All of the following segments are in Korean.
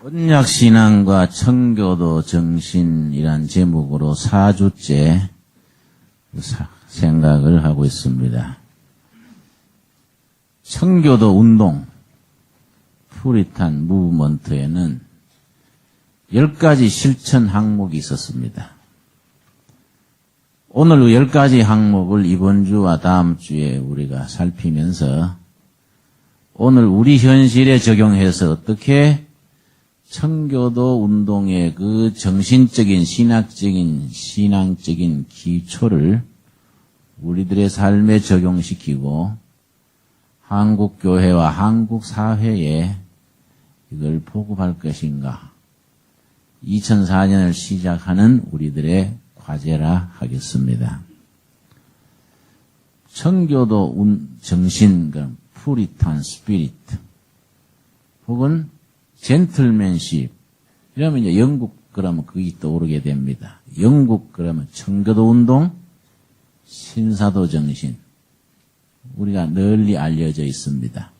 언약신앙과 청교도 정신이란 제목으로 4주째 생각을 하고 있습니다. 청교도 운동, 푸리탄 무브먼트에는 10가지 실천 항목이 있었습니다. 오늘 그 10가지 항목을 이번 주와 다음 주에 우리가 살피면서 오늘 우리 현실에 적용해서 어떻게 청교도 운동의 그 정신적인, 신앙적인 기초를 우리들의 삶에 적용시키고 한국 교회와 한국 사회에 이걸 보급할 것인가. 2004년을 시작하는 우리들의 과제라 하겠습니다. 청교도 정신, 푸리탄 스피리트, 혹은 젠틀맨십, 이러면 이제 영국 그러면 그게 떠오르게 됩니다. 영국 그러면 청교도 운동, 신사도 정신, 우리가 널리 알려져 있습니다.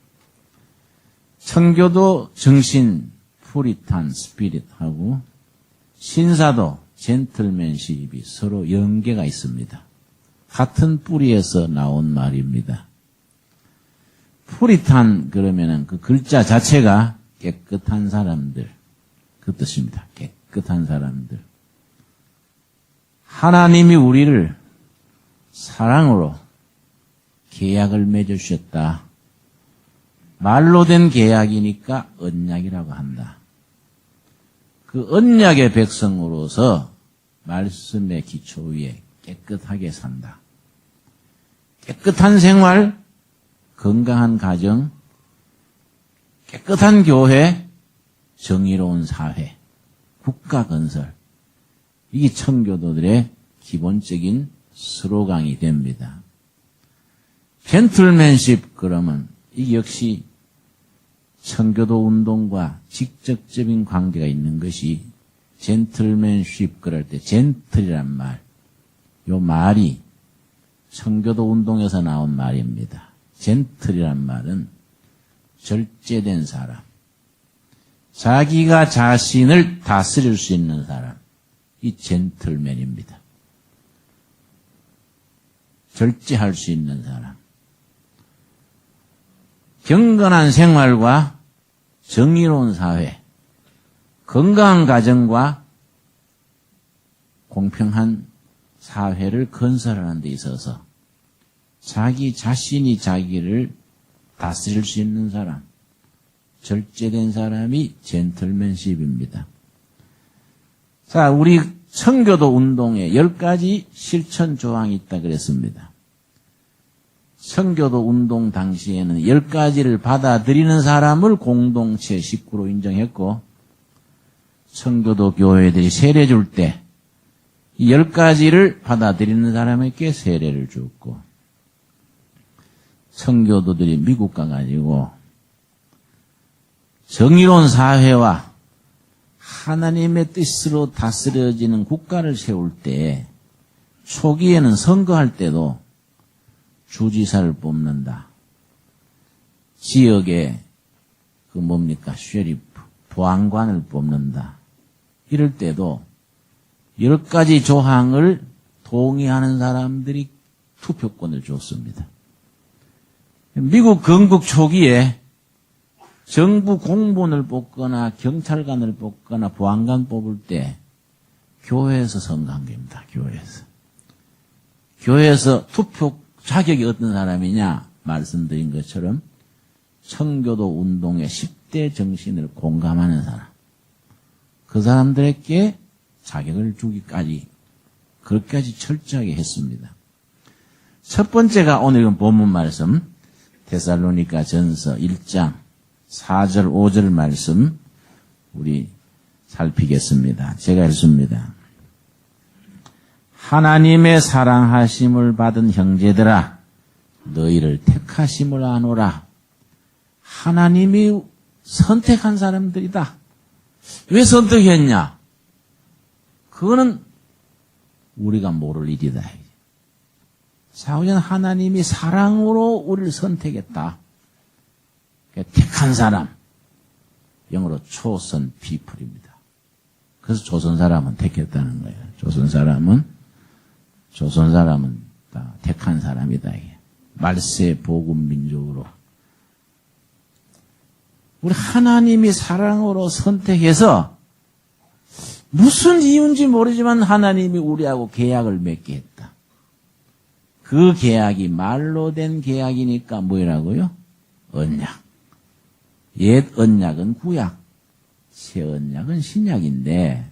청교도 정신, 푸리탄 스피릿하고 신사도 젠틀맨십이 서로 연계가 있습니다. 같은 뿌리에서 나온 말입니다. 푸리탄 그러면은 그 글자 자체가 깨끗한 사람들, 그 뜻입니다. 깨끗한 사람들. 하나님이 우리를 사랑으로 계약을 맺어주셨다. 말로 된 계약이니까 언약이라고 한다. 그 언약의 백성으로서 말씀의 기초 위에 깨끗하게 산다. 깨끗한 생활, 건강한 가정, 깨끗한 교회, 정의로운 사회, 국가 건설. 이게 청교도들의 기본적인 스로강이 됩니다. 젠틀맨십 그러면 이게 역시 청교도 운동과 직접적인 관계가 있는 것이 젠틀맨십 그럴 때 젠틀이란 말, 요 말이 청교도 운동에서 나온 말입니다. 젠틀이란 말은 절제된 사람, 자기가 자신을 다스릴 수 있는 사람, 이 젠틀맨입니다. 절제할 수 있는 사람. 경건한 생활과 정의로운 사회, 건강한 가정과 공평한 사회를 건설하는 데 있어서 자기 자신이 자기를 다스릴 수 있는 사람, 절제된 사람이 젠틀맨십입니다. 자, 우리 청교도 운동에 10가지 실천 조항이 있다 그랬습니다. 청교도 운동 당시에는 10가지를 받아들이는 사람을 공동체 식구로 인정했고, 청교도 교회들이 세례 줄 때 이 10가지를 받아들이는 사람에게 세례를 줬고, 청교도들이 미국 가가지고 정의로운 사회와 하나님의 뜻으로 다스려지는 국가를 세울 때 초기에는 선거할 때도 주지사를 뽑는다. 지역에 쉐리프, 보안관을 뽑는다. 이럴 때도 10가지 조항을 동의하는 사람들이 투표권을 줬습니다. 미국 건국 초기에 정부 공무원을 뽑거나 경찰관을 뽑거나 보안관 뽑을 때 교회에서 선거한 겁니다. 교회에서 투표 자격이 어떤 사람이냐 말씀드린 것처럼 청교도 운동의 10대 정신을 공감하는 사람, 그 사람들에게 자격을 주기까지 그렇게까지 철저하게 했습니다. 첫 번째가 오늘 본문 말씀 데살로니가 전서 1장 4절 5절 말씀 우리 살피겠습니다. 제가 읽습니다. 하나님의 사랑하심을 받은 형제들아, 너희를 택하심을 아노라. 하나님이 선택한 사람들이다. 왜 선택했냐? 그거는 우리가 모를 일이다. 사후년 하나님이 사랑으로 우리를 선택했다. 택한 사람. 영어로 초선 피플입니다. 그래서 조선 사람은 택했다는 거예요. 조선 사람은 다 택한 사람이다. 이게. 말세 복음 민족으로. 우리 하나님이 사랑으로 선택해서 무슨 이유인지 모르지만 하나님이 우리하고 계약을 맺게 했다. 그 계약이 말로 된 계약이니까 뭐라고요? 언약. 옛 언약은 구약, 새 언약은 신약인데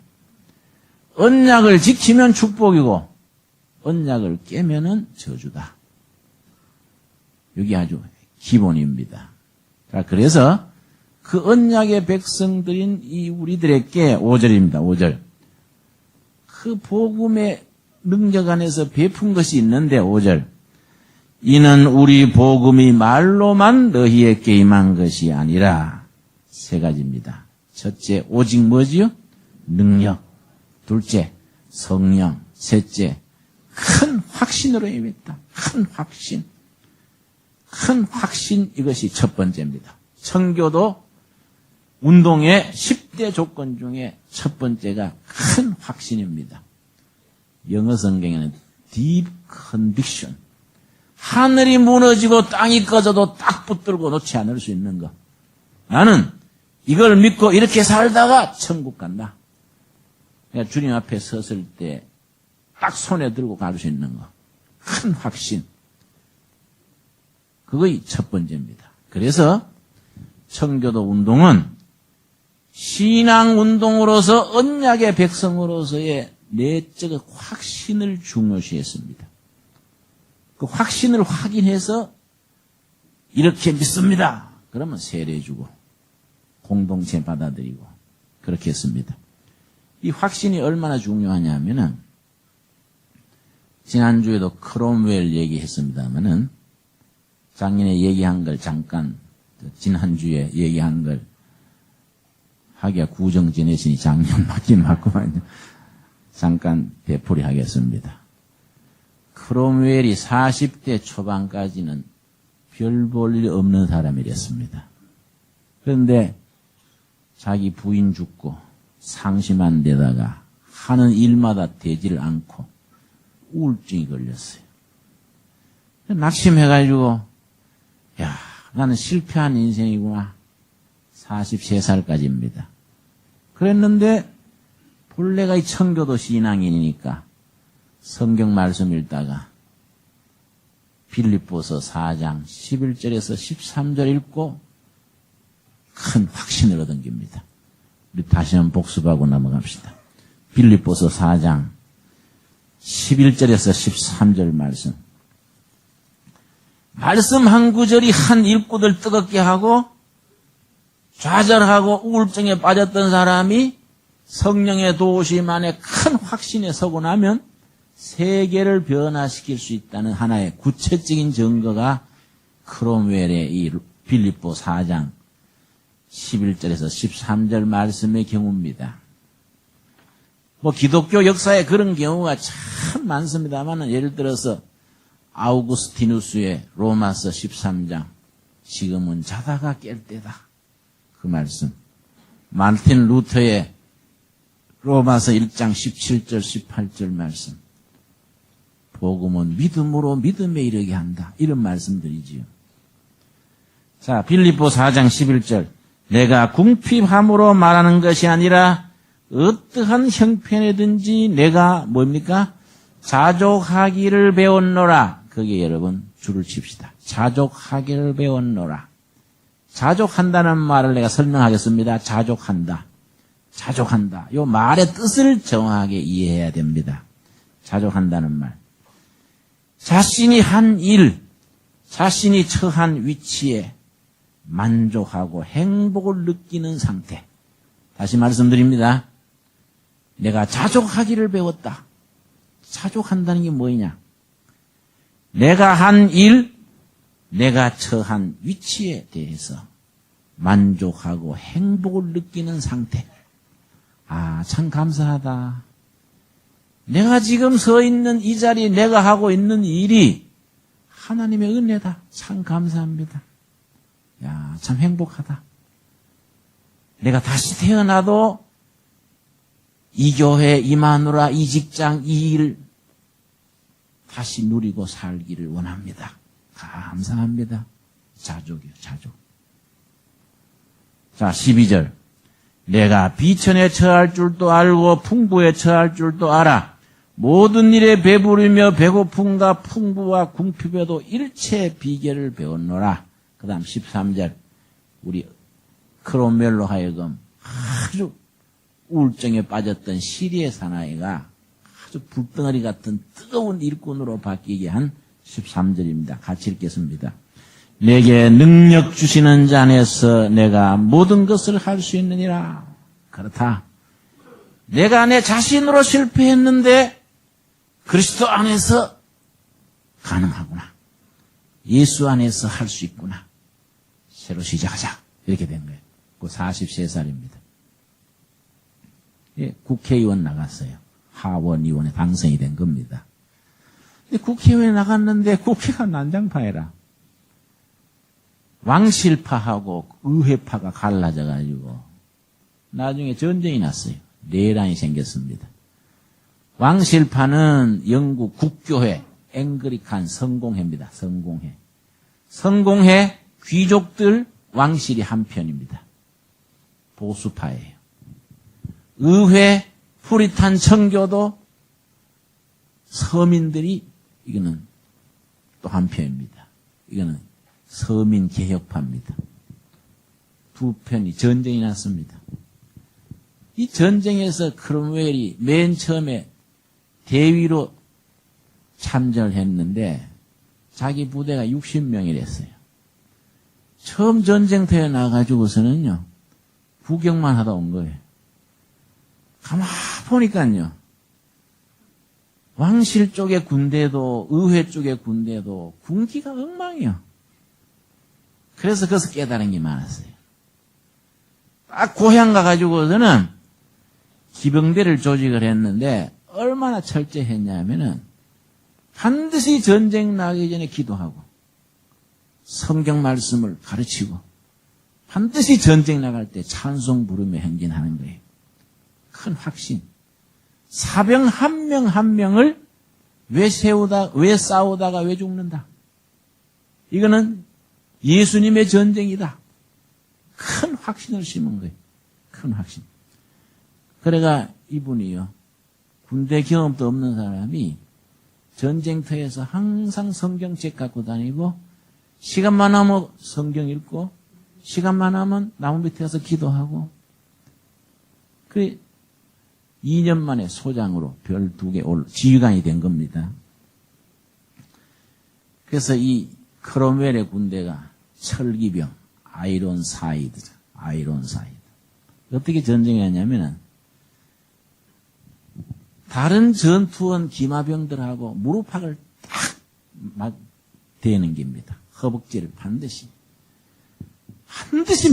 언약을 지키면 축복이고 언약을 깨면은 저주다. 여기 아주 기본입니다. 자, 그래서 그 언약의 백성들인 이 우리들에게 5절입니다. 5절. 그 복음의 능력 안에서 베푼 것이 있는데 5절. 이는 우리 복음이 말로만 너희에게 임한 것이 아니라 세 가지입니다. 첫째, 오직 뭐지요? 능력. 둘째, 성령. 셋째, 큰 확신으로 임했다. 큰 확신. 큰 확신, 이것이 첫 번째입니다. 청교도 운동의 10대 조건 중에 첫 번째가 큰 확신입니다. 영어 성경에는 deep conviction. 하늘이 무너지고 땅이 꺼져도 딱 붙들고 놓지 않을 수 있는 것. 나는 이걸 믿고 이렇게 살다가 천국 간다. 그러니까 주님 앞에 섰을 때 딱 손에 들고 갈 수 있는 것. 큰 확신. 그것이 첫 번째입니다. 그래서 청교도 운동은 신앙운동으로서 언약의 백성으로서의 내적 확신을 중요시했습니다. 그 확신을 확인해서 이렇게 믿습니다. 그러면 세례주고 공동체 받아들이고 그렇게 했습니다. 이 확신이 얼마나 중요하냐면은 지난주에도 크롬웰 얘기했습니다마는 작년에 얘기한 걸 잠깐 지난주에 얘기한 걸 하기가 구정 지내시니 작년 맞긴 맞구만요. 잠깐 되풀이 하겠습니다. 크롬웰이 40대 초반까지는 별 볼 일 없는 사람이랬습니다. 그런데 자기 부인 죽고 상심한 데다가 하는 일마다 되지를 않고 우울증이 걸렸어요. 낙심해가지고 야, 나는 실패한 인생이구나. 43살까지입니다. 그랬는데 본래가 이 청교도 신앙인이니까 성경 말씀 읽다가 빌립보서 4장 11절에서 13절 읽고 큰 확신을 얻은 겁니다. 우리 다시 한번 복습하고 넘어갑시다. 빌립보서 4장 11절에서 13절 말씀. 말씀 한 구절이 한 일꾼을 뜨겁게 하고 좌절하고 우울증에 빠졌던 사람이 성령의 도우심 안에 큰 확신에 서고 나면 세계를 변화시킬 수 있다는 하나의 구체적인 증거가 크롬웰의 이 빌립보 4장 11절에서 13절 말씀의 경우입니다. 기독교 역사에 그런 경우가 참 많습니다만 예를 들어서 아우구스티누스의 로마서 13장 지금은 자다가 깰 때다. 그 말씀. 마르틴 루터의 로마서 1장 17절 18절 말씀. 복음은 믿음으로 믿음에 이르게 한다. 이런 말씀들이지요. 자, 빌립보 4장 11절. 내가 궁핍함으로 말하는 것이 아니라 어떠한 형편이든지 내가 뭡니까? 자족하기를 배웠노라. 거기에 여러분 줄을 칩시다. 자족하기를 배웠노라. 자족한다는 말을 내가 설명하겠습니다. 자족한다. 자족한다. 이 말의 뜻을 정확하게 이해해야 됩니다. 자족한다는 말. 자신이 한 일, 자신이 처한 위치에 만족하고 행복을 느끼는 상태. 다시 말씀드립니다. 내가 자족하기를 배웠다. 자족한다는 게 뭐냐? 내가 한 일, 내가 처한 위치에 대해서 만족하고 행복을 느끼는 상태. 아, 참 감사하다. 내가 지금 서 있는 이 자리에 내가 하고 있는 일이 하나님의 은혜다. 참 감사합니다. 야, 참 행복하다. 내가 다시 태어나도 이 교회, 이 마누라, 이 직장, 이 일 다시 누리고 살기를 원합니다. 감사합니다. 자족이요, 자족. 자, 12절. 내가 비천에 처할 줄도 알고 풍부에 처할 줄도 알아. 모든 일에 배부르며 배고픔과 풍부와 궁핍에도 일체 비결을 배웠노라. 그 다음 13절. 우리 크롬웰로 하여금 아주 우울증에 빠졌던 시리의 사나이가 아주 불덩어리 같은 뜨거운 일꾼으로 바뀌게 한 13절입니다. 같이 읽겠습니다. 내게 능력 주시는 자 안에서 내가 모든 것을 할 수 있느니라. 그렇다. 내가 내 자신으로 실패했는데 그리스도 안에서 가능하구나. 예수 안에서 할 수 있구나. 새로 시작하자. 이렇게 된 거예요. 그 43살입니다. 예, 국회의원 나갔어요. 하원 의원에 당선이 된 겁니다. 근데 국회의원에 나갔는데 국회가 난장판이라. 왕실파하고 의회파가 갈라져가지고 나중에 전쟁이 났어요. 내란이 생겼습니다. 왕실파는 영국 국교회 앵그리칸 성공회입니다. 성공회. 성공회 귀족들 왕실이 한편입니다. 보수파예요. 의회 프리탄 청교도 서민들이 이거는 또 한편입니다. 이거는 서민 개혁파입니다. 두 편이 전쟁이 났습니다. 이 전쟁에서 크롬웰이 맨 처음에 대위로 참전을 했는데 자기 부대가 60명이랬어요. 처음 전쟁터에 나가지고서는요, 구경만 하다 온 거예요. 가만 보니까요, 왕실 쪽의 군대도 의회 쪽의 군대도 군기가 엉망이요. 그래서 거기서 깨달은 게 많았어요. 딱 고향 가가지고서는 기병대를 조직을 했는데 얼마나 철저했냐면은 반드시 전쟁 나기 전에 기도하고 성경 말씀을 가르치고 반드시 전쟁 나갈 때 찬송 부르며 행진하는 거예요. 큰 확신. 사병 한 명 한 명을 왜 싸우다가 왜 죽는다. 이거는 예수님의 전쟁이다. 큰 확신을 심은 거예요. 큰 확신. 그래가 이분이요, 군대 경험도 없는 사람이 전쟁터에서 항상 성경책 갖고 다니고 시간만 하면 성경 읽고 시간만 하면 나무 밑에 가서 기도하고, 그 2년 만에 소장으로 별 2개 지휘관이 된 겁니다. 그래서 이 크롬웰의 군대가 철기병, 아이론사이드. 어떻게 전쟁을 했냐면은 다른 전투원 기마병들하고 무릎팍을 딱 대는 겁니다. 허벅지를 반드시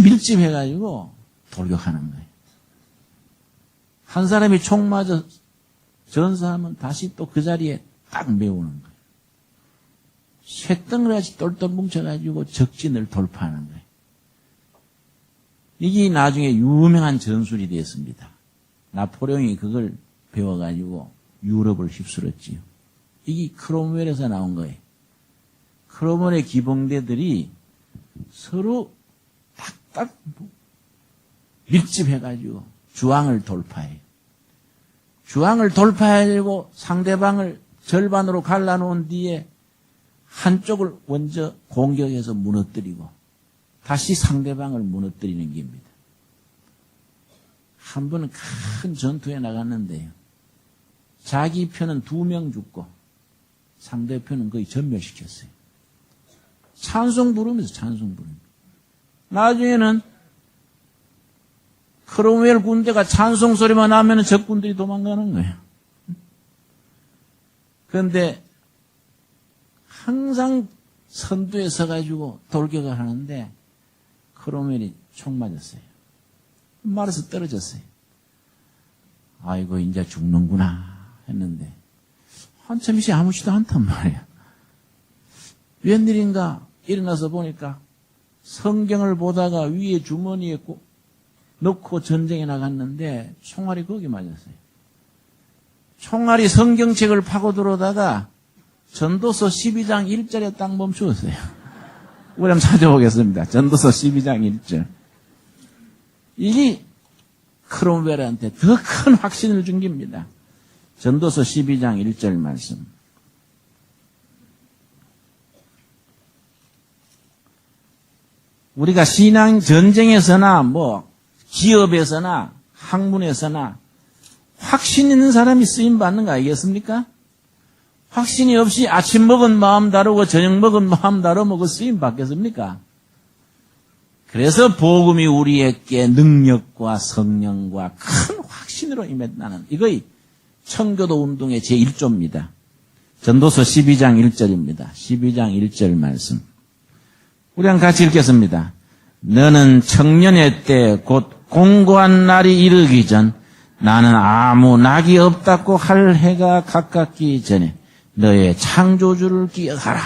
밀집해가지고 돌격하는 거예요. 한 사람이 총 맞아 전사하면 다시 또 그 자리에 딱 메우는 거예요. 쇳덩어리같이 똘똘 뭉쳐가지고 적진을 돌파하는 거예요. 이게 나중에 유명한 전술이 되었습니다. 나폴레옹이 그걸 배워가지고 유럽을 휩쓸었지요. 이게 크롬웰에서 나온 거예요. 크롬웰의 기병대들이 서로 딱딱 밀집해가지고 주황을 돌파해요. 주황을 돌파하려고 상대방을 절반으로 갈라놓은 뒤에 한쪽을 먼저 공격해서 무너뜨리고 다시 상대방을 무너뜨리는 겁니다. 한 번은 큰 전투에 나갔는데요, 자기 편은 2명 죽고 상대편은 거의 전멸시켰어요. 찬송 부르면서 찬송 부릅니다. 나중에는 크롬웰 군대가 찬송 소리만 나면 적군들이 도망가는 거예요. 그런데 항상 선두에 서가지고 돌격을 하는데 크롬웰이 총 맞았어요. 말에서 떨어졌어요. 아이고 이제 죽는구나 했는데 한참 있이 아무렇지도 않단 말이에요. 웬일인가 일어나서 보니까 성경을 보다가 위에 주머니에 넣고 전쟁에 나갔는데 총알이 거기 맞았어요. 총알이 성경책을 파고 들어오다가 전도서 12장 1절에 딱 멈추었어요. 우리 한번 찾아보겠습니다. 전도서 12장 1절. 이게 크롬웰한테 더 큰 확신을 준 겁니다. 전도서 12장 1절 말씀. 우리가 신앙 전쟁에서나 기업에서나 학문에서나 확신 있는 사람이 쓰임 받는 거 아니겠습니까? 확신이 없이 아침 먹은 마음 다르고 저녁 먹은 마음 다르고 쓰임 받겠습니까? 그래서 복음이 우리에게 능력과 성령과 큰 확신으로 임했다는 이거의 청교도 운동의 제1조입니다. 전도서 12장 1절입니다. 12장 1절 말씀. 우리 한번 같이 읽겠습니다. 너는 청년의 때 곧 공고한 날이 이르기 전 나는 아무 낙이 없다고 할 해가 가깝기 전에 너의 창조주를 기억하라.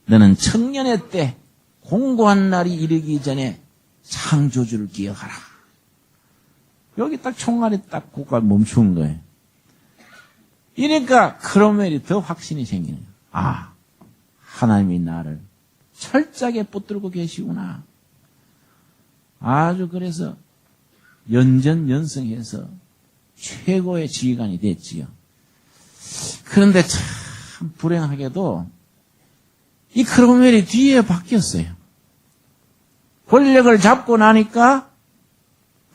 너는 청년의 때 공고한 날이 이르기 전에 창조주를 기억하라. 여기 딱 총알이 딱 고가 멈춘 거예요. 이러니까 크롬웰이 더 확신이 생기네요. 아, 하나님이 나를 철저하게 붙들고 계시구나. 아주 그래서 연전연승해서 최고의 지휘관이 됐지요. 그런데 참 불행하게도 이 크롬웰이 뒤에 바뀌었어요. 권력을 잡고 나니까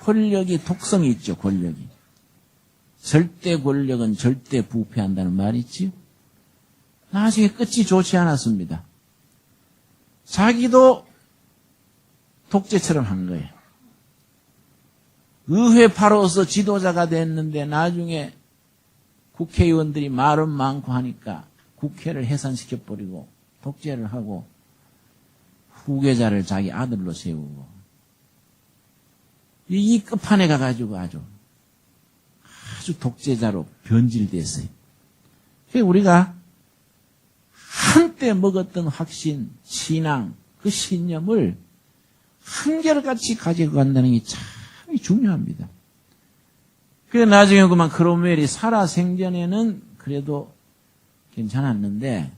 권력이 독성이 있죠. 권력이. 절대 권력은 절대 부패한다는 말이 있지요. 나중에 끝이 좋지 않았습니다. 자기도 독재처럼 한 거예요. 의회파로서 지도자가 됐는데 나중에 국회의원들이 말은 많고 하니까 국회를 해산시켜버리고 독재를 하고 후계자를 자기 아들로 세우고 이 끝판에 가가지고 아주 독재자로 변질됐어요. 그래서 우리가 한때 먹었던 확신, 신앙, 그 신념을 한결같이 가지고 간다는 게 참 중요합니다. 그래서 나중에 그만 크롬웰이 살아 생전에는 그래도 괜찮았는데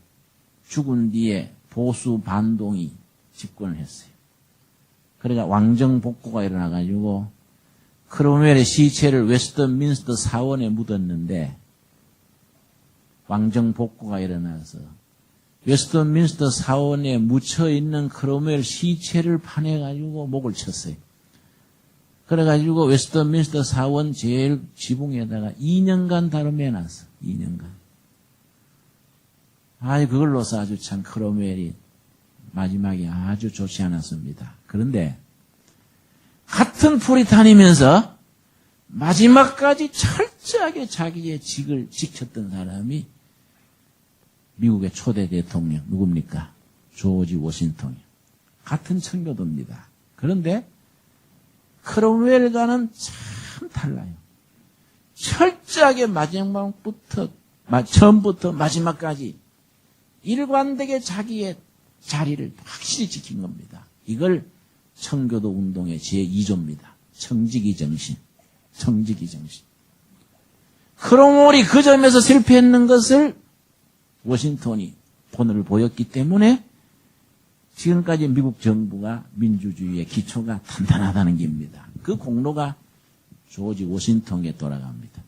죽은 뒤에 보수 반동이 집권을 했어요. 그러니까 왕정 복고가 일어나가지고 크롬웰의 시체를 웨스트민스터 사원에 묻었는데 왕정 복고가 일어나서 웨스트민스터 사원에 묻혀있는 크롬웰 시체를 파내가지고 목을 쳤어요. 그래가지고 웨스트민스터 사원 제일 지붕에다가 2년간 다루매놨어. 2년간. 그걸로서 아주 참 크롬웰이 마지막에 아주 좋지 않았습니다. 그런데 같은 프리탄이면서 마지막까지 철저하게 자기의 직을 지켰던 사람이 미국의 초대 대통령 누굽니까? 조지 워싱턴이요. 같은 청교도입니다. 그런데 크롬웰과는 참 달라요. 철저하게 마지막부터 처음부터 마지막까지 일관되게 자기의 자리를 확실히 지킨 겁니다. 이걸 청교도 운동의 제2조입니다. 청지기 정신. 청지기 정신. 크롬웰이 그 점에서 실패했는 것을 워싱턴이 본을 보였기 때문에 지금까지 미국 정부가 민주주의의 기초가 단단하다는 겁니다. 그 공로가 조지 워싱턴에 돌아갑니다.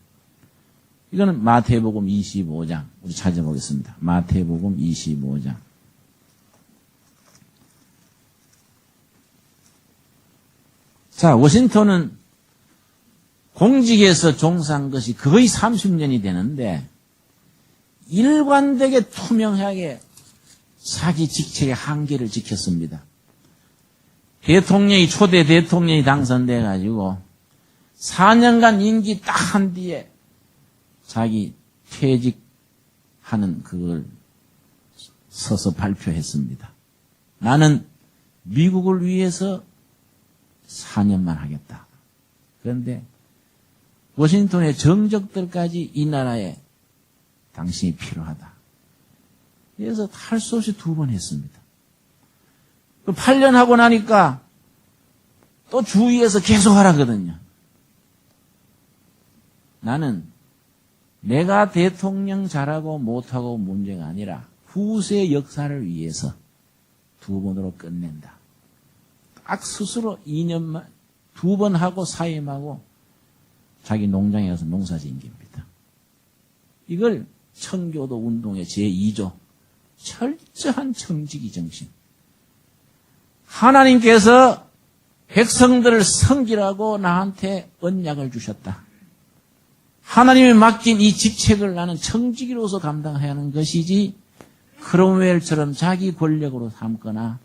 이거는 마태복음 25장 우리 찾아보겠습니다. 마태복음 25장. 자, 워싱턴은 공직에서 종사한 것이 거의 30년이 되는데 일관되게 투명하게 자기 직책의 한계를 지켰습니다. 초대 대통령이 당선돼가지고 4년간 임기 딱 한 뒤에 자기 퇴직하는 그걸 서서 발표했습니다. 나는 미국을 위해서 4년만 하겠다. 그런데 워싱턴의 정적들까지 이 나라에 당신이 필요하다. 그래서 할 수 없이 2번 했습니다. 8년 하고 나니까 또 주위에서 계속 하라거든요. 나는 내가 대통령 잘하고 못하고 문제가 아니라 후세 역사를 위해서 2번으로 끝낸다. 딱 스스로 2년만 2번 하고 사임하고 자기 농장에 가서 농사 짓깁니다. 이걸 청교도 운동의 제2조 철저한 청지기 정신. 하나님께서 백성들을 섬기라고 나한테 언약을 주셨다. 하나님이 맡긴 이 직책을 나는 청지기로서 감당해야 하는 것이지 크롬웰처럼 자기 권력으로 삼거나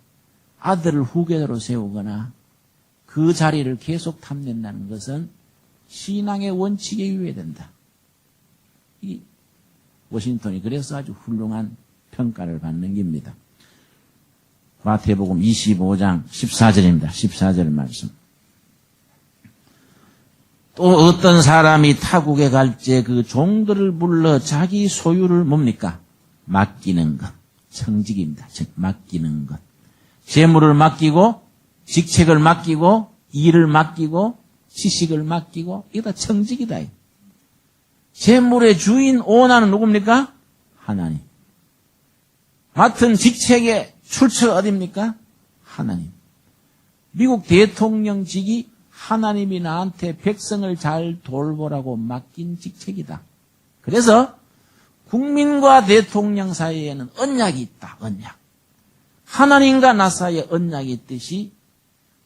아들을 후계자로 세우거나 그 자리를 계속 탐낸다는 것은 신앙의 원칙에 위배된다. 이 워싱턴이 그래서 아주 훌륭한 평가를 받는 겁니다. 마태복음 25장 14절입니다. 14절 말씀. 또 어떤 사람이 타국에 갈 때 그 종들을 불러 자기 소유를 뭡니까? 맡기는 것. 청직입니다. 즉 맡기는 것. 재물을 맡기고 직책을 맡기고 일을 맡기고 지식을 맡기고 이거 다 청직이다. 재물의 주인 오너는 누굽니까? 하나님. 맡은 직책의 출처 어디입니까? 하나님. 미국 대통령직이 하나님이 나한테 백성을 잘 돌보라고 맡긴 직책이다. 그래서 국민과 대통령 사이에는 언약이 있다. 언약. 하나님과 나 사이에 언약이 있듯이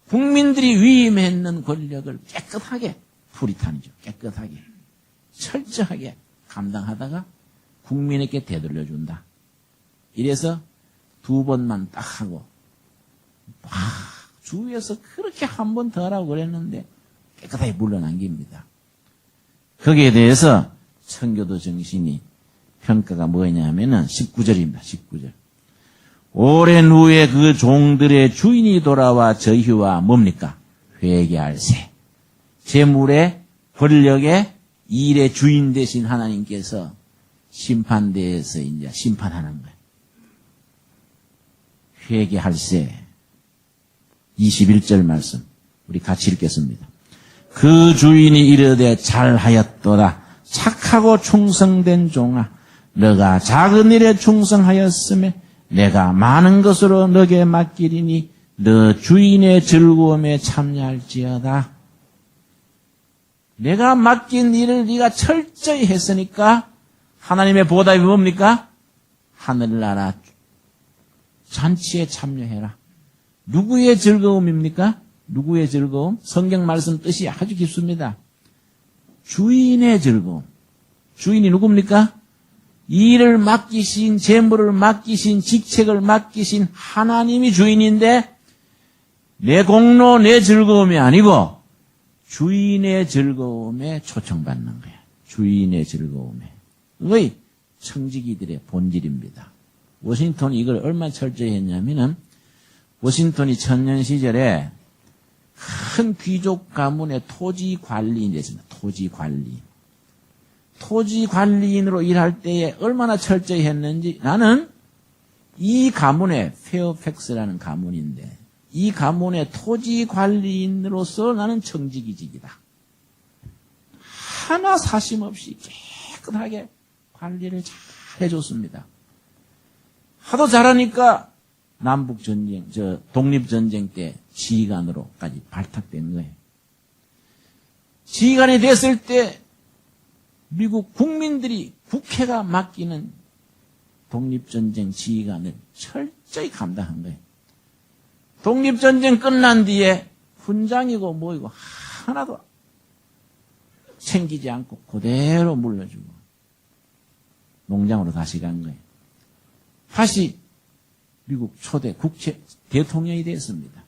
국민들이 위임했는 권력을 깨끗하게, 프리탄이죠. 깨끗하게, 철저하게 감당하다가 국민에게 되돌려준다. 이래서 2번만 딱 하고 주위에서 그렇게 한 번 더 하라고 그랬는데 깨끗하게 물러남깁니다. 거기에 대해서 청교도 정신이 평가가 뭐냐 하면은 19절입니다. 19절. 오랜 후에 그 종들의 주인이 돌아와 저희와 뭡니까? 회개할세. 재물의 권력의 일의 주인 되신 하나님께서 심판대에서 이제 심판하는 거예요. 회개할세. 21절 말씀 우리 같이 읽겠습니다. 그 주인이 이르되 잘하였도다. 착하고 충성된 종아, 너가 작은 일에 충성하였으며 내가 많은 것으로 너게 맡기리니 너 주인의 즐거움에 참여할지어다. 내가 맡긴 일을 네가 철저히 했으니까 하나님의 보답이 뭡니까? 하늘나라 잔치에 참여해라. 누구의 즐거움입니까? 누구의 즐거움? 성경 말씀 뜻이 아주 깊습니다. 주인의 즐거움. 주인이 누굽니까? 일을 맡기신, 재물을 맡기신, 직책을 맡기신 하나님이 주인인데 내 공로, 내 즐거움이 아니고 주인의 즐거움에 초청받는 거야. 주인의 즐거움에. 그게 청지기들의 본질입니다. 워싱턴이 이걸 얼마나 철저히 했냐면은 워싱턴이 천년 시절에 큰 귀족 가문의 토지 관리인이 됐습니다. 토지 관리. 토지 관리인으로 일할 때에 얼마나 철저히 했는지 나는 이 가문의 페어팩스라는 가문인데 이 가문의 토지 관리인으로서 나는 청지기직이다. 하나 사심 없이 깨끗하게 관리를 잘 해줬습니다. 하도 잘하니까 남북전쟁, 독립전쟁 때 지휘관으로까지 발탁된 거예요. 지휘관이 됐을 때 미국 국민들이 국회가 맡기는 독립전쟁 지휘관을 철저히 감당한 거예요. 독립전쟁 끝난 뒤에 훈장이고 뭐이고 하나도 챙기지 않고 그대로 물려주고 농장으로 다시 간 거예요. 다시 미국 초대 국회 대통령이 됐습니다.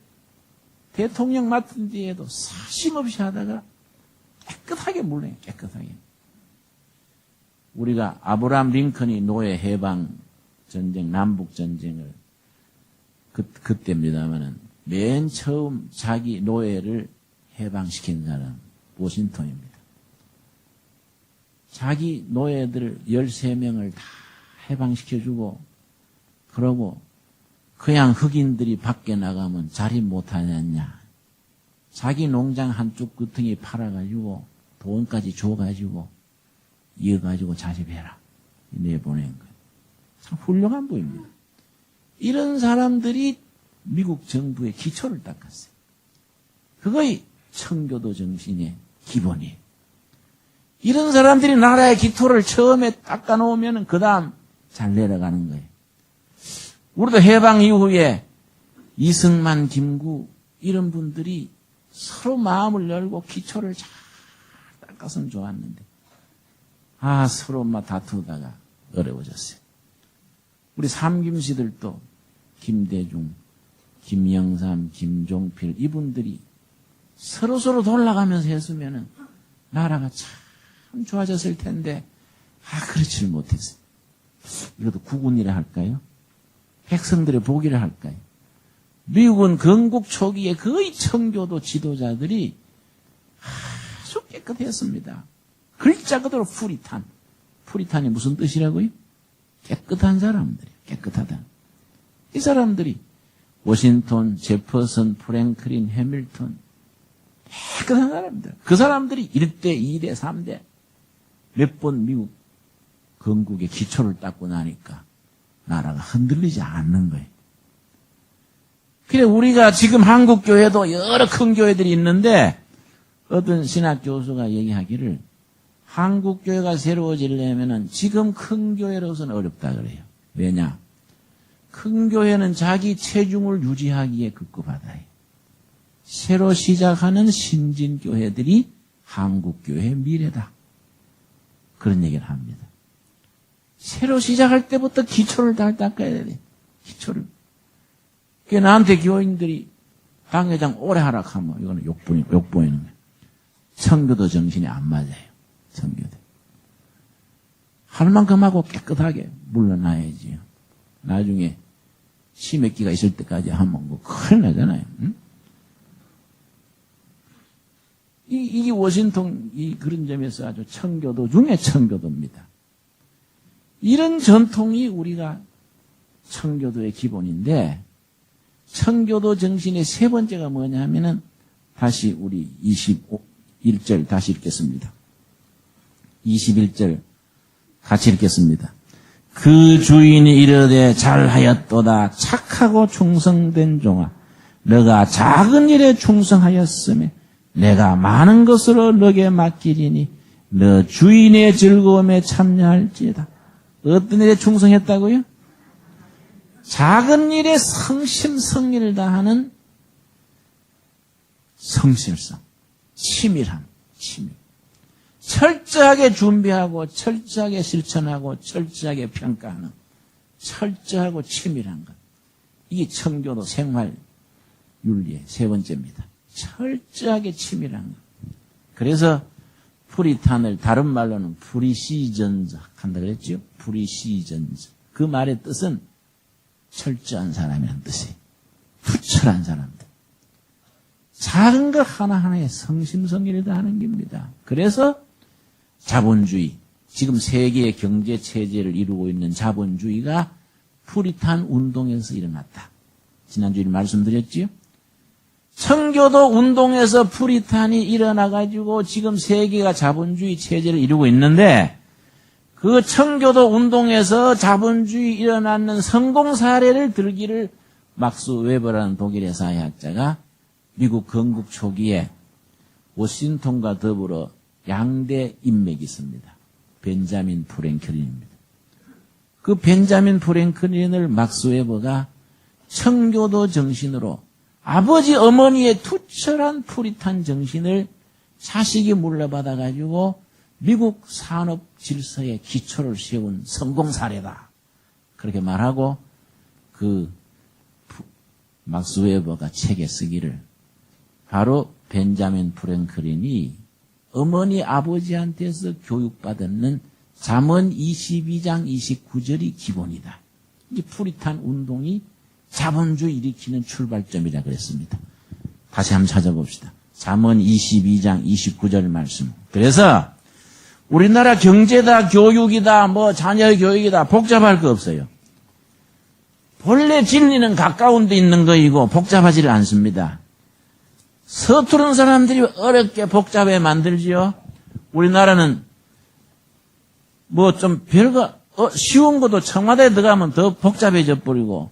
대통령 맡은 뒤에도 사심없이 하다가 깨끗하게 물려요. 깨끗하게. 우리가 아브라함 링컨이 노예 해방 전쟁, 남북 전쟁을 그때입니다만은 맨 처음 자기 노예를 해방시킨 사람 워싱턴입니다. 자기 노예들 13명을 다 해방시켜주고 그러고 그냥 흑인들이 밖에 나가면 자리 못하느냐 자기 농장 한쪽 구덩이 팔아가지고 돈까지 줘가지고 이어가지고 자립해라 내보낸 거예요. 참 훌륭한 부입니다. 이런 사람들이 미국 정부의 기초를 닦았어요. 그거이 청교도 정신의 기본이에요. 이런 사람들이 나라의 기초를 처음에 닦아놓으면 그 다음 잘 내려가는 거예요. 우리도 해방 이후에 이승만, 김구 이런 분들이 서로 마음을 열고 기초를 잘 닦았으면 좋았는데 서로 막 다투다가 어려워졌어요. 우리 삼김씨들도 김대중, 김영삼, 김종필 이분들이 서로 돌아가면서 했으면은 나라가 참 좋아졌을 텐데 그렇지를 못했어요. 이것도 국운이라 할까요? 백성들의 복이라 할까요? 미국은 건국 초기에 거의 청교도 지도자들이 아주 깨끗했습니다. 글자 그대로 푸리탄. 푸리탄이 무슨 뜻이라고요? 깨끗한 사람들이에요. 깨끗하다. 이 사람들이 워싱턴, 제퍼슨, 프랭클린, 해밀턴 깨끗한 사람들. 그 사람들이 1대, 2대, 3대 몇 번 미국 건국의 기초를 닦고 나니까 나라가 흔들리지 않는 거예요. 그래 우리가 지금 한국교회도 여러 큰 교회들이 있는데 어떤 신학교수가 얘기하기를 한국교회가 새로워지려면 지금 큰 교회로서는 어렵다 그래요. 왜냐? 큰 교회는 자기 체중을 유지하기에 급급하다. 새로 시작하는 신진교회들이 한국교회의 미래다. 그런 얘기를 합니다. 새로 시작할 때부터 기초를 다 닦아야 돼. 기초를. 그게 나한테 교인들이 당회장 오래 하라 하면 이거는 욕보이는 거예요. 청교도 정신이 안 맞아요. 청교도. 할 만큼 하고 깨끗하게 물러나야지요. 나중에 치맥기가 있을 때까지 하면 뭐 큰일 나잖아요. 응? 이 워싱턴 그런 점에서 아주 청교도 중에 청교도입니다. 이런 전통이 우리가 청교도의 기본인데 청교도 정신의 세 번째가 뭐냐면은 다시 우리 21절 다시 읽겠습니다. 21절 같이 읽겠습니다. 그 주인이 이르되 잘하였도다 착하고 충성된 종아 너가 작은 일에 충성하였으며 내가 많은 것으로 너에게 맡기리니 너 주인의 즐거움에 참여할지어다. 어떤 일에 충성했다고요? 작은 일에 성심성의를 다하는 성실성, 치밀함, 치밀. 철저하게 준비하고 철저하게 실천하고 철저하게 평가하는 철저하고 치밀한 것. 이게 청교도 생활 윤리의 세 번째입니다. 철저하게 치밀한 것. 그래서 프리탄을 다른 말로는 프리시전자 한다 그랬죠? 프리시전자. 그 말의 뜻은 철저한 사람이라는 뜻이에요. 투철한 사람들. 작은 것 하나하나에 성심성의를 다하는 겁니다. 그래서 자본주의, 지금 세계의 경제 체제를 이루고 있는 자본주의가 프리탄 운동에서 일어났다. 지난주에 말씀드렸지요? 청교도 운동에서 프리탄이 일어나가지고 지금 세계가 자본주의 체제를 이루고 있는데 그 청교도 운동에서 자본주의 일어나는 성공 사례를 들기를 막스 웨버라는 독일의 사회학자가 미국 건국 초기에 워싱턴과 더불어 양대 인맥이 있습니다. 벤자민 프랭클린입니다. 그 벤자민 프랭클린을 막스 웨버가 청교도 정신으로 아버지 어머니의 투철한 프리탄 정신을 자식이 물려받아가지고 미국 산업 질서의 기초를 세운 성공 사례다. 그렇게 말하고 그 막스 웨버가 책에 쓰기를 바로 벤자민 프랭클린이 어머니 아버지한테서 교육받았는 잠언 22장 29절이 기본이다. 이 프리탄 운동이 자본주의 일으키는 출발점이라 그랬습니다. 다시 한번 찾아봅시다. 잠언 22장 29절 말씀. 그래서 우리나라 경제다, 교육이다, 뭐 자녀의 교육이다 복잡할 거 없어요. 본래 진리는 가까운 데 있는 거이고 복잡하지를 않습니다. 서투른 사람들이 어렵게 복잡해 만들지요. 우리나라는 뭐 좀 별거 쉬운 것도 청와대에 들어가면 더 복잡해져 버리고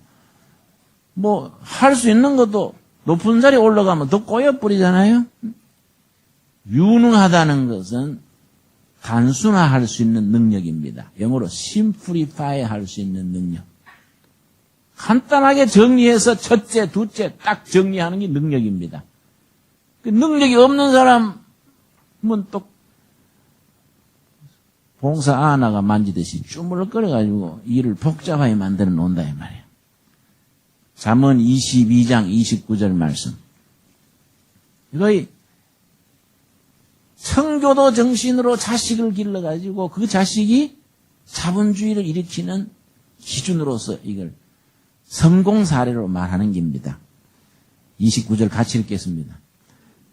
뭐 할 수 있는 것도 높은 자리에 올라가면 더 꼬여 버리잖아요. 유능하다는 것은 단순화할 수 있는 능력입니다. 영어로 심플리파이 할 수 있는 능력. 간단하게 정리해서 첫째, 둘째 딱 정리하는 게 능력입니다. 그 능력이 없는 사람은 또 봉사 아나가 만지듯이 쭈물거려가지고 일을 복잡하게 만들어 놓는다 이 말이에요. 잠언 22장 29절 말씀. 이거의 청교도 정신으로 자식을 길러가지고 그 자식이 자본주의를 일으키는 기준으로서 이걸 성공 사례로 말하는 겁니다. 29절 같이 읽겠습니다.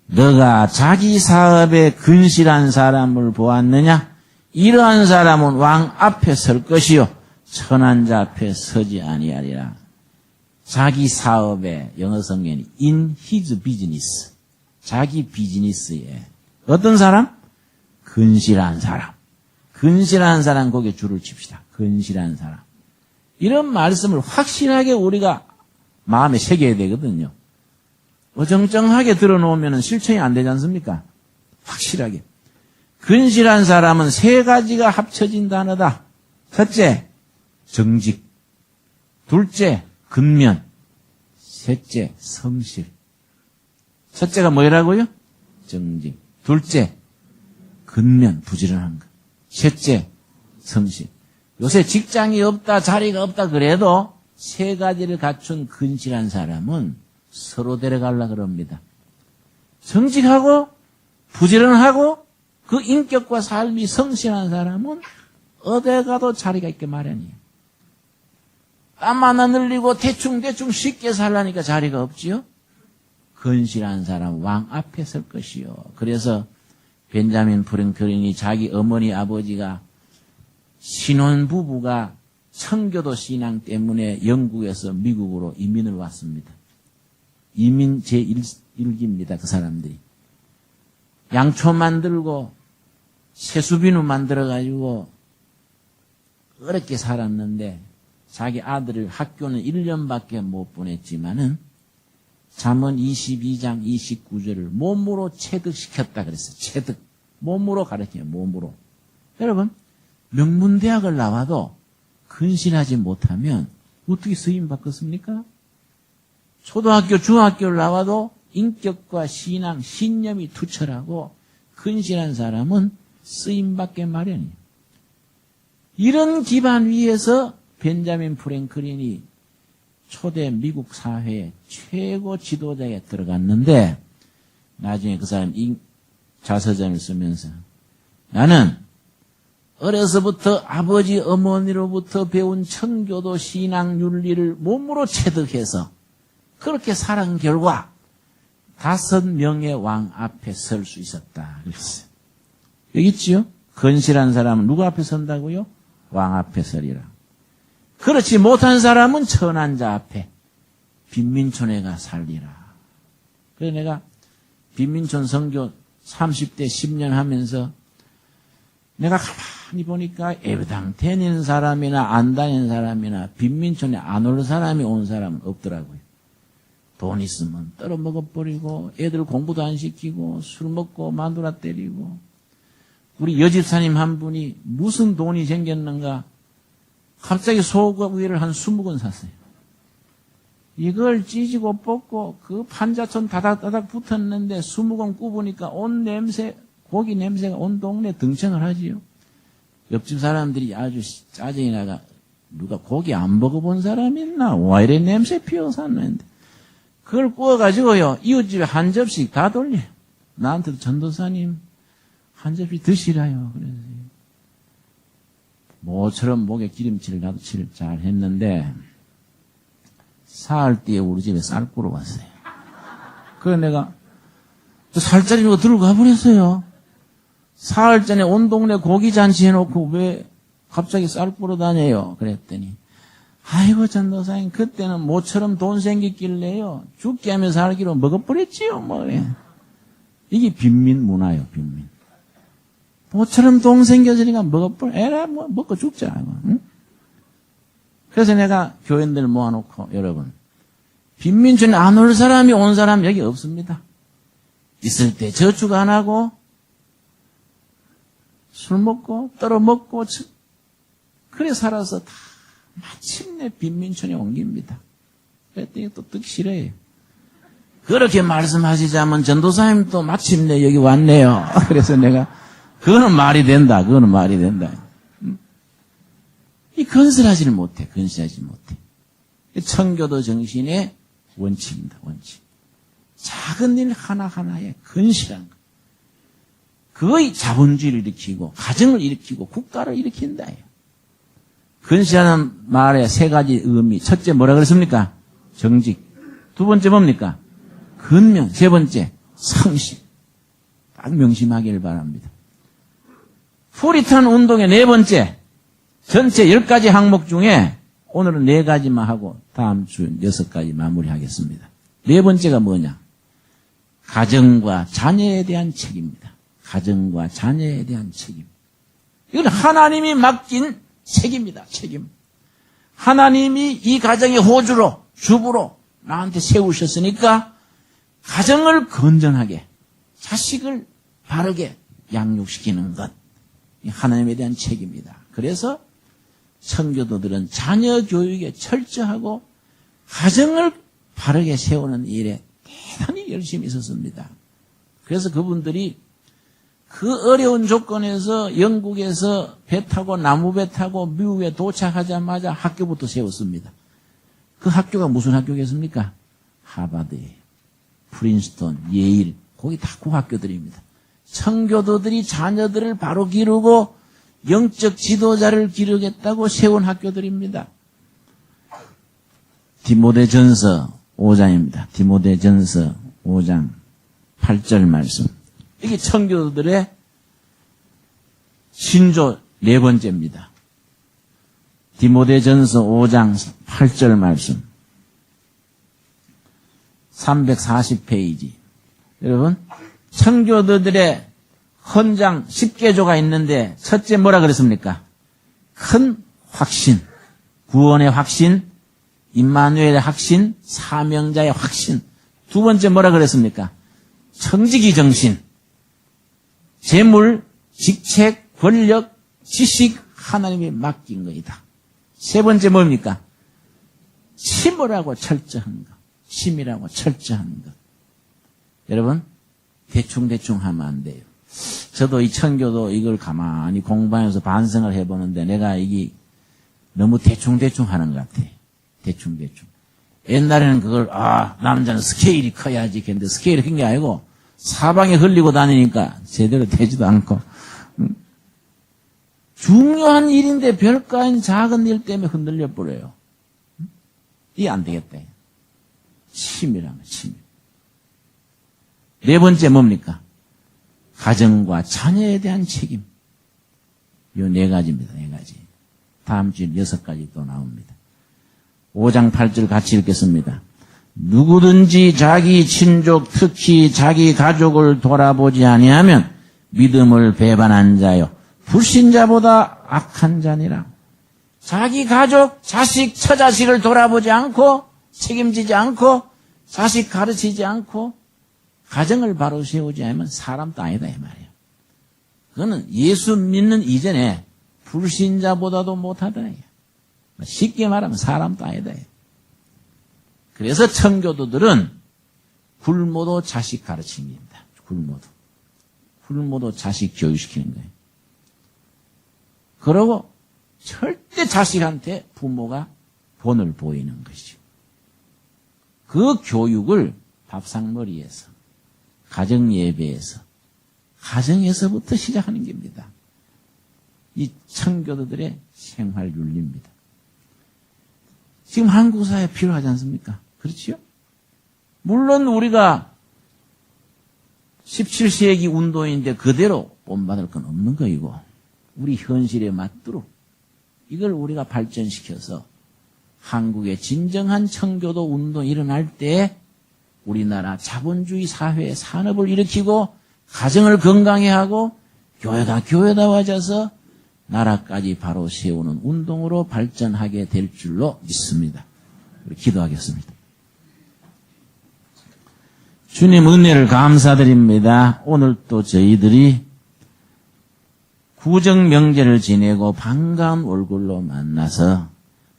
너가 자기 사업에 근실한 사람을 보았느냐? 이러한 사람은 왕 앞에 설 것이요 천한 자 앞에 서지 아니하리라. 자기 사업에 영어 성경이 in his business. 자기 비즈니스에 어떤 사람? 근실한 사람. 근실한 사람 거기에 줄을 칩시다. 근실한 사람. 이런 말씀을 확실하게 우리가 마음에 새겨야 되거든요. 어정쩡하게 들어놓으면 실천이 안 되지 않습니까? 확실하게. 근실한 사람은 세 가지가 합쳐진 단어다. 첫째, 정직. 둘째, 근면. 셋째, 성실. 첫째가 뭐라고요? 정직. 둘째, 근면, 부지런한 것. 셋째, 성실. 요새 직장이 없다, 자리가 없다 그래도 세 가지를 갖춘 근실한 사람은 서로 데려가려고 그럽니다. 정직하고 부지런하고 그 인격과 삶이 성실한 사람은 어디 가도 자리가 있게 마련이에요. 땀 하나 늘리고 대충 쉽게 살라니까 자리가 없지요. 근실한 사람 왕 앞에 설 것이요. 그래서 벤자민 프랭클린이 자기 어머니 아버지가 신혼부부가 청교도 신앙 때문에 영국에서 미국으로 이민을 왔습니다. 이민 제1기입니다. 그 사람들이. 양초 만들고 세수비누 만들어가지고 어렵게 살았는데 자기 아들을 학교는 1년밖에 못 보냈지만은 잠언 22장 29절을 몸으로 체득시켰다 그랬어요. 체득. 몸으로 가르쳐요. 몸으로. 여러분 명문대학을 나와도 근실하지 못하면 어떻게 쓰임 받겠습니까? 초등학교, 중학교를 나와도 인격과 신앙, 신념이 투철하고 근실한 사람은 쓰임받게 마련이에요. 이런 기반 위에서 벤자민 프랭클린이 초대 미국 사회의 최고 지도자에 들어갔는데 나중에 그 사람이 자서전을 쓰면서 나는 어려서부터 아버지 어머니로부터 배운 청교도 신앙 윤리를 몸으로 체득해서 그렇게 살은 결과 5명의 왕 앞에 설 수 있었다. 그랬어요. 여기 있지요? 건실한 사람은 누구 앞에 선다고요? 왕 앞에 서리라. 그렇지 못한 사람은 천한 자 앞에 빈민촌에 가 살리라. 그래서 내가 빈민촌 선교 30대 10년 하면서 내가 가만히 보니까 예배당 다니는 사람이나 안 다니는 사람이나 빈민촌에 안 올 사람이 온 사람은 없더라고요. 돈 있으면 떨어 먹어버리고 애들 공부도 안 시키고 술 먹고 마누라 때리고 우리 여집사님 한 분이 무슨 돈이 생겼는가 갑자기 소고기를 한 20건 샀어요. 이걸 찢고 뽑고 그 판자촌 다닥다닥 붙었는데 20건 굽으니까 온 냄새 고기 냄새가 온 동네 등장을 하지요. 옆집 사람들이 아주 짜증이 나가 누가 고기 안 먹어본 사람 있나? 와 이래 냄새 피워서 샀는데 그걸 구워가지고요 이웃집에 한 접시 다 돌려요. 나한테도 전도사님 한 접시 드시라요. 그래서 모처럼 목에 기름칠을 나도 칠 잘 했는데 사흘 뒤에 우리 집에 쌀 구러 왔어요. 그래서 내가 살짜리 누가 들고 가버렸어요. 사흘 전에 온 동네 고기 잔치 해놓고 왜 갑자기 쌀 구러 다녀요? 그랬더니 아이고, 전도사님, 그때는 모처럼 돈 생겼길래요. 죽게 하며 살기로 먹어버렸지요, 뭐. 예. 이게 빈민 문화요, 빈민. 모처럼 돈 생겨지니까 에라, 뭐, 먹고 죽자. 응? 그래서 내가 교인들 모아놓고, 여러분, 빈민촌에 안 올 사람이 온 사람 여기 없습니다. 있을 때 저축 안 하고, 술 먹고, 떨어 먹고, 그래 살아서 다 마침내 빈민촌에 옮깁니다. 그랬더니 또 듣기 싫어요. 그렇게 말씀하시자면 전도사님 또 마침내 여기 왔네요. 그래서 내가, 그거는 말이 된다. 그거는 말이 된다. 이 건설하지를 못해. 건설하지 못해. 청교도 정신의 원칙입니다. 원칙. 작은 일 하나하나에 건실한 것. 그거의 자본주의를 일으키고 가정을 일으키고 국가를 일으킨다. 건실하는 말에 세 가지 의미. 첫째 뭐라 그랬습니까? 정직. 두 번째 뭡니까? 근면. 세 번째 성실. 딱 명심하기를 바랍니다. 프리탄 운동의 네 번째. 전체 10가지 항목 중에 오늘은 4가지만 하고 다음 주 6가지 마무리하겠습니다. 네 번째가 뭐냐? 가정과 자녀에 대한 책임입니다. 가정과 자녀에 대한 책임. 이건 하나님이 맡긴 책임입니다. 책임. 하나님이 이 가정의 호주로, 주부로 나한테 세우셨으니까 가정을 건전하게, 자식을 바르게 양육시키는 것. 이 하나님에 대한 책임입니다. 그래서 청교도들은 자녀 교육에 철저하고 가정을 바르게 세우는 일에 대단히 열심히 있었습니다. 그래서 그분들이 그 어려운 조건에서 영국에서 배 타고 나무배 타고 미국에 도착하자마자 학교부터 세웠습니다. 그 학교가 무슨 학교겠습니까? 하버드예요. 프린스턴, 예일, 거기 다 그 학교들입니다. 청교도들이 자녀들을 바로 기르고 영적 지도자를 기르겠다고 세운 학교들입니다. 디모데전서 5장입니다. 디모데전서 5장 8절 말씀. 이게 청교도들의 신조 네 번째입니다. 디모데전서 5장 8절 말씀. 340페이지. 여러분, 청교도들의 헌장 10개조가 있는데 첫째 뭐라 그랬습니까? 큰 확신, 구원의 확신, 임마누엘의 확신, 사명자의 확신. 두 번째 뭐라 그랬습니까? 청지기 정신, 재물, 직책, 권력, 지식 하나님이 맡긴 것이다. 세 번째 뭡니까? 치밀하고 철저한 것. 치밀하고 철저한 것. 여러분, 대충대충 하면 안 돼요. 저도 이 청교도 이걸 가만히 공부하면서 반성을 해보는데 내가 이게 너무 대충대충 하는 것 같아. 대충대충. 옛날에는 그걸, 남자는 스케일이 커야지. 근데 스케일이 큰 게 아니고 사방에 흘리고 다니니까 제대로 되지도 않고. 중요한 일인데 별거 아닌 작은 일 때문에 흔들려 버려요. 이게 안 되겠다. 치밀하면 치밀. 네 번째 뭡니까? 가정과 자녀에 대한 책임. 이 4가지입니다. 4가지. 다음 주에 6가지 또 나옵니다. 5장 8절 같이 읽겠습니다. 누구든지 자기 친족 특히 자기 가족을 돌아보지 아니하면 믿음을 배반한 자요 불신자보다 악한 자니라. 자기 가족, 자식, 처자식을 돌아보지 않고 책임지지 않고 자식 가르치지 않고 가정을 바로 세우지 않으면 사람도 아니다 이 말이에요. 그거는 예수 믿는 이전에 불신자보다도 못하다. 쉽게 말하면 사람도 아니다. 그래서 청교도들은 굶어도 자식 가르치는 겁니다. 굶어도 자식 교육시키는 거예요. 그러고 절대 자식한테 부모가 본을 보이는 것이죠. 그 교육을 밥상머리에서, 가정예배에서, 가정에서부터 시작하는 겁니다. 이 청교도들의 생활윤리입니다. 지금 한국 사회에 필요하지 않습니까? 그렇지요? 물론 우리가 17세기 운동인데 그대로 본받을 건 없는 거이고 우리 현실에 맞도록 이걸 우리가 발전시켜서 한국의 진정한 청교도 운동이 일어날 때 우리나라 자본주의 사회의 산업을 일으키고 가정을 건강해 하고 교회가 교회다워져서 나라까지 바로 세우는 운동으로 발전하게 될 줄로 믿습니다. 우리 기도하겠습니다. 주님 은혜를 감사드립니다. 오늘 또 저희들이 구정 명제를 지내고 반가운 얼굴로 만나서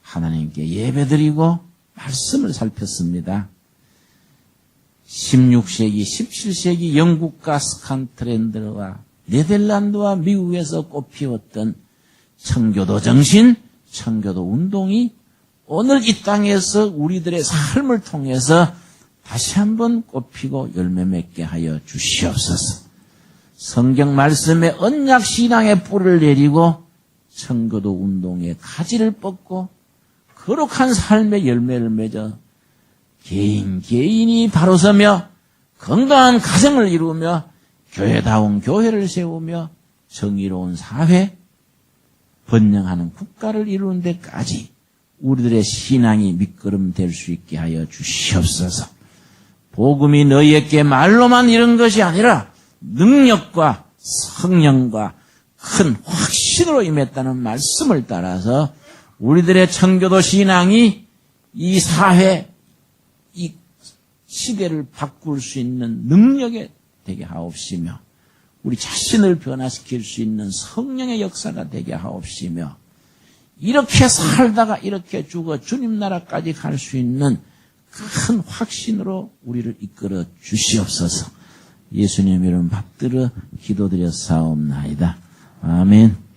하나님께 예배드리고 말씀을 살폈습니다. 16세기, 17세기 영국과 스코틀랜드와 네덜란드와 미국에서 꽃피웠던 청교도 정신, 청교도 운동이 오늘 이 땅에서 우리들의 삶을 통해서 다시 한번 꽃피고 열매 맺게 하여 주시옵소서. 성경 말씀에 언약 신앙의 뿌리를 내리고 청교도 운동의 가지를 뻗고 거룩한 삶의 열매를 맺어 개인이 바로 서며 건강한 가정을 이루며 교회다운 교회를 세우며 정의로운 사회, 번영하는 국가를 이루는 데까지 우리들의 신앙이 밑거름 될 수 있게 하여 주시옵소서. 복음이 너희에게 말로만 이런 것이 아니라 능력과 성령과 큰 확신으로 임했다는 말씀을 따라서 우리들의 청교도 신앙이 이 사회, 이 시대를 바꿀 수 있는 능력이 되게 하옵시며 우리 자신을 변화시킬 수 있는 성령의 역사가 되게 하옵시며 이렇게 살다가 이렇게 죽어 주님 나라까지 갈 수 있는 큰 확신으로 우리를 이끌어 주시옵소서. 예수님 이름 받들어 기도드려 사옵나이다. 아멘.